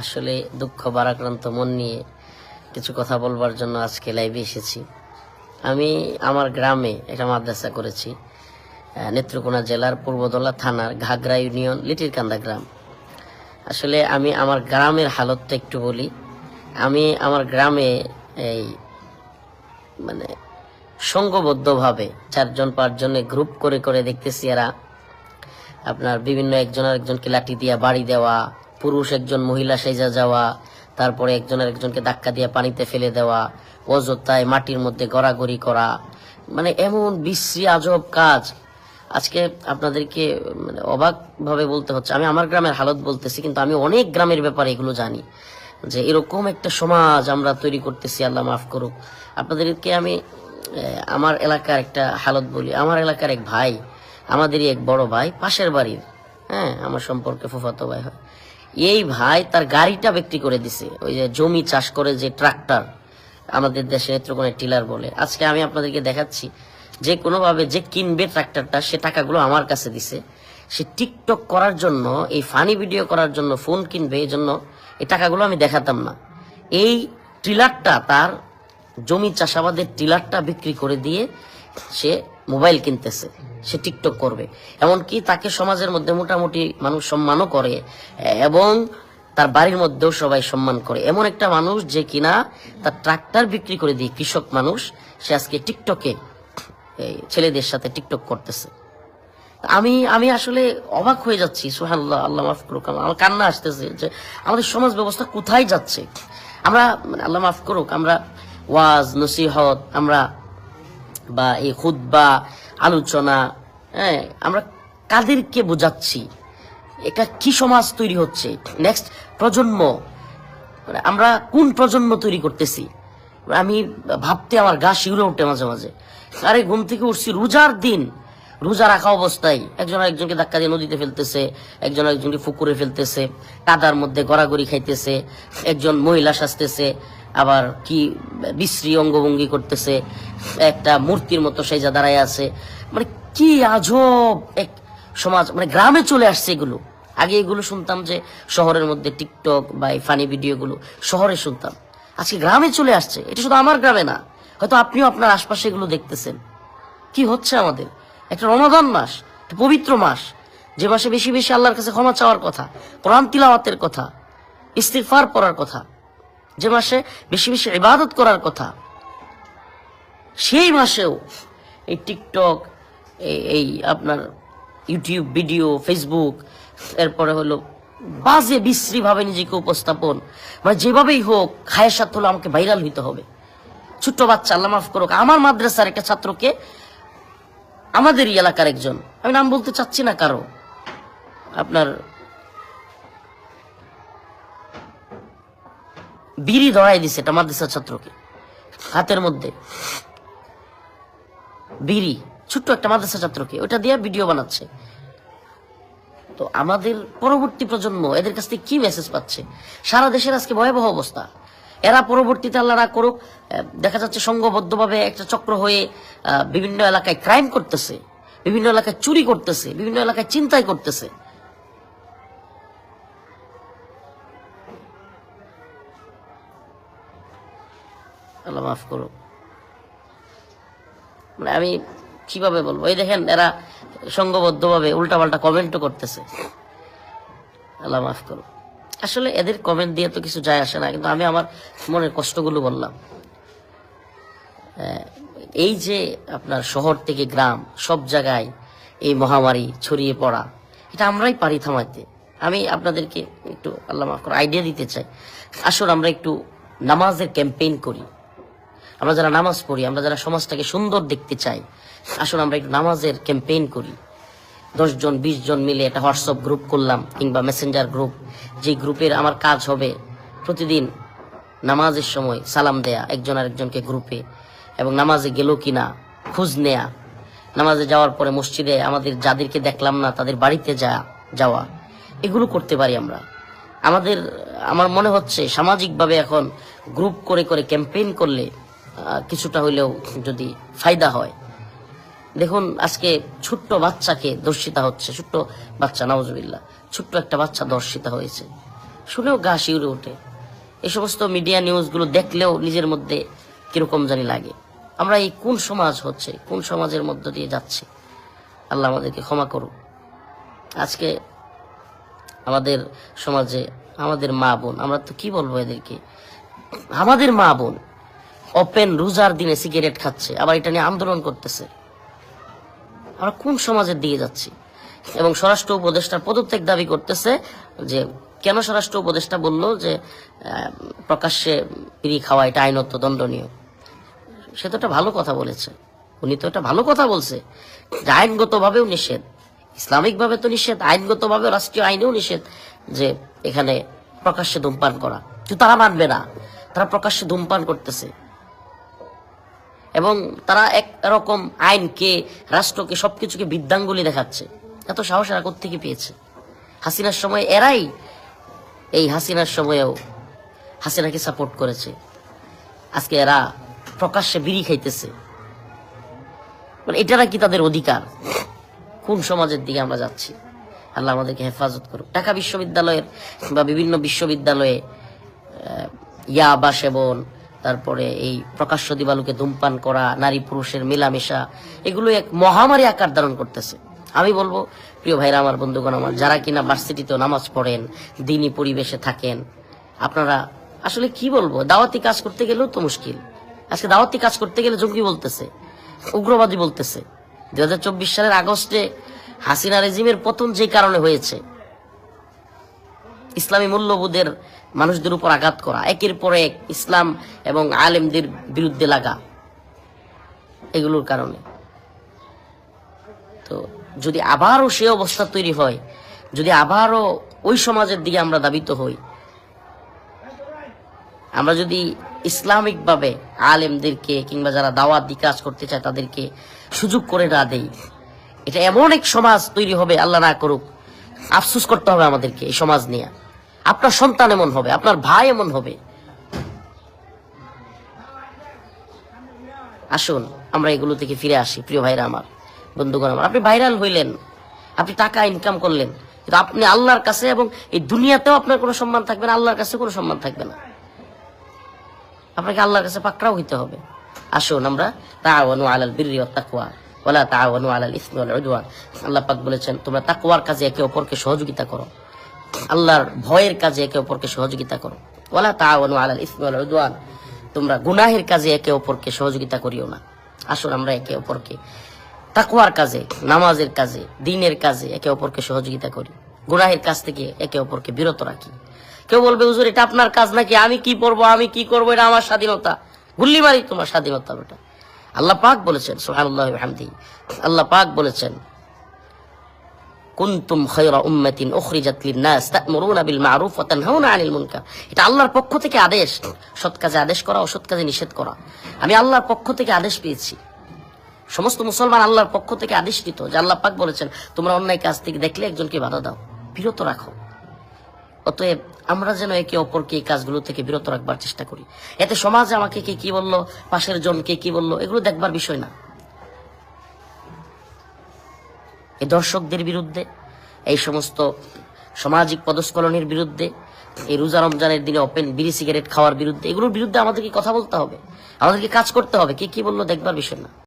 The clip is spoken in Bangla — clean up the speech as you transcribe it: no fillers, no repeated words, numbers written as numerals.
আসলে দুঃখ ভারাক্রান্ত মন নিয়ে কিছু কথা বলবার জন্য আজকে লাইভে এসেছি। আমি আমার গ্রামে একটা মাদ্রাসা করেছি, নেত্রকোনা জেলার পূর্বদলা থানার ঘাগরা ইউনিয়ন লিটিরকান্দা গ্রাম। আসলে আমি আমার গ্রামের হালতটা একটু বলি। আমি আমার গ্রামে এই মানে সংঘবদ্ধভাবে 4-5 জনে গ্রুপ করে করে দেখতেছি, এরা আপনার বিভিন্ন একজন আরেকজনকে লাঠি দিয়া বাড়ি দেওয়া, পুরুষ একজন মহিলা সেজা যাওয়া, তারপরে একজন আরেকজনকে ধাক্কা দিয়ে পানিতে ফেলে দেওয়া, অযথায় মাটির মধ্যে গড়াগড়ি করা, মানে এমন বিশ্রী আজব কাজ। আজকে আপনাদেরকে মানে অবাক ভাবে বলতে হচ্ছে, আমি আমার গ্রামের হালত বলতেছি, কিন্তু আমি অনেক গ্রামের ব্যাপারে এগুলো জানি, যে এরকম একটা সমাজ আমরা তৈরি করতেছি। আল্লাহ মাফ করুক। আপনাদেরকে আমি আমার এলাকার একটা হালত বলি। আমার এলাকার এক ভাই, আমাদেরই এক বড় ভাই, পাশের বাড়ির, আমার সম্পর্কে ফুফাতো ভাই হয়, এই ভাই তার গাড়িটা বিক্রি করে দিছে। ওই যে জমি চাষ করে যে ট্রাক্টর, আমাদের দেশে নেত্রকোনায় টিলার বলে। আজকে আমি আপনাদেরকে দেখাচ্ছি, যে কোনোভাবে যে কিনবে ট্রাক্টরটা, সে টাকাগুলো আমার কাছে দিছে। সে টিকটক করার জন্য, এই ফানি ভিডিও করার জন্য ফোন কিনবে, এই জন্য এই টাকাগুলো আমি দেখাতাম না। এই টিলারটা, তার জমি চাষাবাদের টিলারটা বিক্রি করে দিয়ে সে মোবাইল কিনতেছে, সে টিকটক করবে। এমনকি তাকে সমাজের মধ্যে মোটামুটি মানুষ সম্মানও করে, এবং তার বাড়ির মধ্যেও সবাই সম্মান করে। এমন একটা মানুষ যে কিনা তার ট্রাক্টর বিক্রি করে দিয়ে, কৃষক মানুষ, সে আজকে টিকটকে ছেলেদের সাথে টিকটক করতেছে। আমি আসলে অবাক হয়ে যাচ্ছি। সুবহানাল্লাহ, আল্লাহ মাফ করুক, আমার কান্না আসতেছে যে আমাদের সমাজ ব্যবস্থা কোথায় যাচ্ছে। আমরা আল্লাহ মাফ করুক, আমরা ওয়াজ নসিহত, আমরা বা এই খুতবা আলোচনা, আমরা কাদেরকে বোঝাচ্ছি? এটা কি সমাজ তৈরি হচ্ছে? নেক্সট প্রজন্ম, আমরা কোন প্রজন্ম তৈরি করতেছি? আমি ভাবতে আমার গা শিউরে ওঠে মাঝে মাঝে। আরে ঘুম থেকে উঠছি রোজার দিন, রোজা রাখা অবস্থায় একজন আরেকজনকে ধাক্কা দিয়ে নদীতে ফেলতেছে, একজন আরেকজনকে পুকুরে ফেলতেছে, কাদার মধ্যে গড়াগড়ি খাইতেছে, একজন মহিলা সাজতেছে, আবার কি বিশ্রী অঙ্গভঙ্গি করতেছে, একটা মূর্তির মতো সেজা দাঁড়ায় আছে। মানে কি আজব এক সমাজ, মানে গ্রামে চলে আসছে এগুলো। আগে এগুলো শুনতাম যে শহরের মধ্যে টিকটক বা এই ফানি ভিডিওগুলো শহরে শুনতাম, আজকে গ্রামে চলে আসছে। এটা শুধু আমার গ্রামে না, হয়তো আপনিও আপনার আশপাশে এগুলো দেখতেছেন। কি হচ্ছে আমাদের? একটা রমাদান মাস, একটা পবিত্র মাস, যে মাসে বেশি বেশি আল্লাহর কাছে ক্ষমা চাওয়ার কথা, কোরআন তিলাওয়াতের কথা, ইস্তিগফার পড়ার কথা, যে মাসে বেশি বেশি ইবাদত করার কথা, সেই মাসেও এই টিকটক, এই আপনার ইউটিউব ভিডিও, ফেসবুক, এরপরে হলো বাজে বিশ্রী ভাবে নিজেকে উপস্থাপন, মানে যেভাবেই হোক খায়ের সাথে হলো আমাকে ভাইরাল হইতে হবে। ছোট্ট বাচ্চা, আল্লাহ মাফ করুক, আমার মাদ্রাসার একটা ছাত্রকে, আমাদেরই এলাকার একজন, আমি নাম বলতে চাচ্ছি না কারো, আপনার বিড়ি ধরাই দিছে একটা মাদ্রাসার ছাত্রকে, হাতের মধ্যে বিড়ি, ছোট্ট একটা মাদ্রাসা ছাত্রকে, ওটা দিয়ে ভিডিও বানাচ্ছে। তো আমাদের পরবর্তী প্রজন্ম এদের কাছ থেকে কি মেসেজ পাচ্ছে? সারা দেশের আজকে ভয়াবহ অবস্থা। এরা পরবর্তীতে আল্লাহ না করুক, দেখা যাচ্ছে সংঘবদ্ধভাবে একটা চক্র হয়ে বিভিন্ন এলাকায় ক্রাইম করতেছে, বিভিন্ন এলাকায় চুরি করতেছে, বিভিন্ন এলাকায় চিন্তাই করতেছে। আল্লাহ মাফ করুক। মানে আমি কিভাবে বলবো? এই দেখেন, এরা সংঘবদ্ধভাবে উল্টাপাল্টা কমেন্টও করতেছে। আল্লাহ মাফ করুক। আসলে এদের কমেন্ট দিয়ে তো কিছু যায় আসে না, কিন্তু আমি আমার মনের কষ্টগুলো বললাম। এই যে আপনার শহর থেকে গ্রাম, সব জায়গায় এই মহামারী ছড়িয়ে পড়া, এটা আমরাই পারি থামাইতে। আমি আপনাদেরকে একটু আল্লাহ মাফ করে আইডিয়া দিতে চাই। আসুন আমরা একটু নামাজের ক্যাম্পেইন করি। আমরা যারা নামাজ পড়ি, আমরা যারা সমাজটাকে সুন্দর দেখতে চাই, আসুন আমরা একটু নামাজের ক্যাম্পেইন করি। 10 জন 20 জন মিলে একটা হোয়াটসঅ্যাপ গ্রুপ করলাম, কিংবা মেসেঞ্জার গ্রুপ, যে গ্রুপের আমার কাজ হবে প্রতিদিন নামাজের সময় সালাম দেয়া একজন আরেকজনকে গ্রুপে, এবং নামাজে গেল কিনা খোঁজ নেয়া, নামাজে যাওয়ার পরে মসজিদে আমাদের যাদেরকে দেখলাম না তাদের বাড়িতে যাওয়া, এগুলো করতে পারি আমরা। আমার মনে হচ্ছে সামাজিকভাবে এখন গ্রুপ করে করে ক্যাম্পেইন করলে কিছুটা হইলেও যদি ফায়দা হয়। দেখুন, আজকে ছোট্ট বাচ্চাকে ধর্ষিতা হচ্ছে, ছোট্ট বাচ্চা, নাউজুবিল্লাহ, ছোট্ট একটা বাচ্চা ধর্ষিতা হয়েছে। শুনেও গা শিউরে ওঠে। এই সমস্ত মিডিয়া নিউজগুলো দেখলেও নিজের মধ্যে কিরকম জানি লাগে। আমরা এই কোন সমাজ হচ্ছে, কোন সমাজের মধ্য দিয়ে যাচ্ছি? আল্লাহ আমাদেরকে ক্ষমা করুক। আজকে আমাদের সমাজে আমাদের মা বোন, আমরা তো কি বলবো এদেরকে, আমাদের মা বোন ওপেন রোজার দিনে সিগারেট খাচ্ছে, আবার এটা নিয়ে আন্দোলন করতেছে। আমরা কোন সমাজের দিকে যাচ্ছি? এবং স্বরাষ্ট্র উপদেষ্টার পদত্যাগ দাবি করতেছে। যে কেন স্বরাষ্ট্র উপদেষ্টা বলল যে প্রকাশ্যে বিড়ি খাওয়া এটা আইনত দণ্ডনীয়? সে তো একটা ভালো কথা বলেছে, উনি তো একটা ভালো কথা বলছে যে আইনগতভাবেও নিষেধ, ইসলামিকভাবে তো নিষেধ, আইনগতভাবে রাষ্ট্রীয় আইনেও নিষেধ যে এখানে প্রকাশ্যে ধূমপান করা। কিন্তু তারা মানবে না, তারা প্রকাশ্যে ধূমপান করতেছে এবং তারা একরকম আইনকে, রাষ্ট্রকে, সবকিছুকে বৃদ্ধাঙ্গুলি দেখাচ্ছে। এত সাহস এরা কোত্থেকে পেয়েছে? হাসিনার সময় এরাই, এই হাসিনার সময়েও হাসিনাকে সাপোর্ট করেছে, আজকে এরা প্রকাশ্যে বিড়ি খাইতেছে। মানে এটারা কি তাদের অধিকার? কোন সমাজের দিকে আমরা যাচ্ছি? আল্লাহ আমাদেরকে হেফাজত করুক। ঢাকা বিশ্ববিদ্যালয়ের বা বিভিন্ন বিশ্ববিদ্যালয়ে ইয়াবা সেবন, তারপরে এই প্রকাশ্য দিবালোকে ধূমপান করা, নারী পুরুষের মেলামেশা, এগুলো এক মহামারী আকার ধারণ করতেছে। আমি বলবো প্রিয় ভাইরা আমার, বন্ধুগণ আমার, যারা কিনা ভার্সিটিতেও নামাজ পড়েন, দিনী পরিবেশে থাকেন, আপনারা আসলে কি বলবো, দাওয়াতি কাজ করতে গেলেও তো মুশকিল। আজকে দাওয়াতি কাজ করতে গেলে জঙ্গি বলতেছে, উগ্রবাদী বলতেছে। 2024 সালের আগস্টে হাসিনা রেজিমের পতন যে কারণে হয়েছে, ইসলামী মূল্যবোধের মানুষদের উপর আঘাত করা, একের পর এক ইসলাম এবং আলেমদের বিরুদ্ধে লাগা, এগুলোর কারণে। তো যদি আবারও সে অবস্থা তৈরি হয়, যদি আবারও ওই সমাজের দিকে আমরা ধাবিত হই, আমরা যদি ইসলামিকভাবে আলেমদেরকে কিংবা যারা দাওয়াত দিয়ে কাজ করতে চায় তাদেরকে সুযোগ করে না দেই, এটা এমন এক সমাজ তৈরি হবে, আল্লাহ না করুক, আফসোস করতে হবে আমাদেরকে এই সমাজ নিয়ে। আপনার সন্তান এমন হবে, আপনার ভাই এমন হবে। আসুন আমরা এগুলো থেকে ফিরে আসি প্রিয় ভাইরা আমার, বন্ধুগণ আমার। আপনি ভাইরাল হইলেন, আপনি টাকা ইনকাম করলেন, কিন্তু আপনি আল্লাহর কাছে এবং এই দুনিয়াতেও আপনার কোনো সম্মান থাকবে না, আল্লাহর কাছে কোনো সম্মান থাকবে না। আপনাকে আল্লাহর কাছে পাকড়াও হইতে হবে। আসুন আমরা তাআওয়ানু আলাল বিররি ওয়াত তাকওয়া ওয়ালা তাআওয়ানু আলাল ইসমি ওয়াল উদওয়ান। আল্লাহ পাক বলেছেন তোমরা তাকওয়ার কাজে একে অপরকে সহযোগিতা করো, আল্লাহর ভয়ের কাজে একে অপরকে সহযোগিতা করো। ওয়ালা তাআওয়ানু আলাল ইসমি ওয়াল উদওয়ান, তোমরা গুনাহের কাজে একে অপরকে সহযোগিতা করিও না। আসুন আমরা একে অপরকে তাকওয়ার কাজে, নামাজের কাজে, দ্বীনের কাজে একে অপরকে সহযোগিতা করি, গুনাহের কাজ থেকে একে অপরকে বিরত রাখি। কেউ বলবে হুজুর এটা আপনার কাজ নাকি, আমি কি পড়বো, আমি কি করবো, এটা আমার স্বাধীনতা। গুল্লি মারি তোমার স্বাধীনতা ওটা। আল্লাহ পাক বলেছেন সুবহানাল্লাহি ওয়া বিহামদিহি, আল্লাহ পাক বলেছেন কুনতুম খায়রা উম্মাতিন উখরিজাত লিন-নাস তা'মুরুনা বিল মা'রুফ ওয়া তানহাউনা আনিল মুনকার। এটা আল্লাহর পক্ষ থেকে আদেশ, সৎ কাজে আদেশ করা, অসৎ কাজে নিষেধ করা। আমি আল্লাহর পক্ষ থেকে আদেশ পেয়েছি, সমস্ত মুসলমান আল্লাহর পক্ষ থেকে আদেশকৃত, যে আল্লাহ পাক বলেছেন তোমরা অন্যায় কাজ থেকে দেখলে একজনকে বাধা দাও, বিরত রাখো। অতএব আমরা যেন একে অপরকে এই কাজগুলো থেকে বিরত রাখবার চেষ্টা করি। এতে সমাজে আমাকে কে কি বললো, পাশের জন কে কি বললো, এগুলো দেখবার বিষয় না। এই দর্শকদের বিরুদ্ধে, এই সমস্ত সামাজিক পদস্খলনের বিরুদ্ধে, এই রোজা রমজানের দিনে ওপেন বিড়ি সিগারেট খাওয়ার বিরুদ্ধে, এগুলোর বিরুদ্ধে আমাদেরকে কথা বলতে হবে, আমাদেরকে কাজ করতে হবে। কে কি বললো দেখবার বিষয় না।